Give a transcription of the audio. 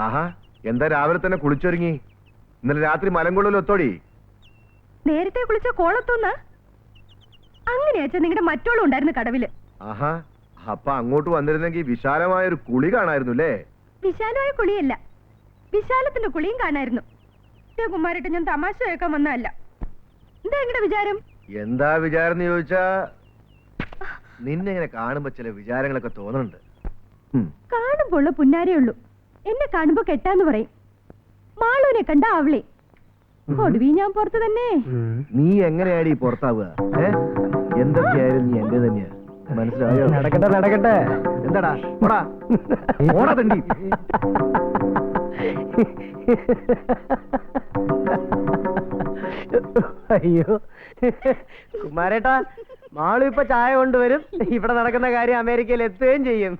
ആഹാ, എന്താ രാവിലെ തന്നെ കുളിച്ചൊരുങ്ങി? ഇന്നലെ രാത്രി മലങ്കൊള്ളിൽ ഒത്തോടി? നേരത്തെ കുളിച്ച കോളത്തുനിന്ന് അങ്ങനെയാച്ച നിങ്ങളുടെ മറ്റോളും ഉണ്ടായിരുന്നു കടവില്. ആഹാ, അപ്പൊ അങ്ങോട്ട് വന്നിരുന്നെങ്കിൽ വിശാലമായ ഒരു കുളി കാണായിരുന്നു അല്ലേ? വിശാലമായ കുളിയല്ല, വിശാലത്തിന്റെ കുളിയും കാണായിരുന്നു. കുമാരേട്ടൻ, ഞാൻ തമാശ കേൾക്കാൻ വന്നതല്ല. എന്താ നിങ്ങളുടെ വിചാരം? എന്താ വിചാരം എന്ന് ചോദിച്ചാ, നിന്നെ ഇങ്ങനെ കാണുമ്പോ ചില വിചാരങ്ങളൊക്കെ തോന്നുന്നുണ്ട്. കാണുമ്പോള്ള പുന്നാരേ ഉള്ളൂ. എന്നെ കാണുമ്പോ കെട്ടാന്ന് പറയും. മാളൂനെ കണ്ട അവളെ ഒടുവി ഞാൻ പുറത്ത് തന്നെ. നീ എങ്ങനെയാടി പുറത്താവുക? എന്തൊക്കെയായാലും നീ എന്റെ തന്നെയാ, മനസ്സിലായോ? നടക്കട്ടെ നടക്കട്ടെ. എന്താടാ ഓടാ ഓടാ തണ്ടി. അയ്യോ കുമാരേട്ടാ, മാളു ഇപ്പൊ ചായ കൊണ്ടുവരും. ഇവിടെ നടക്കുന്ന കാര്യം അമേരിക്കയിൽ എത്തുകയും ചെയ്യും.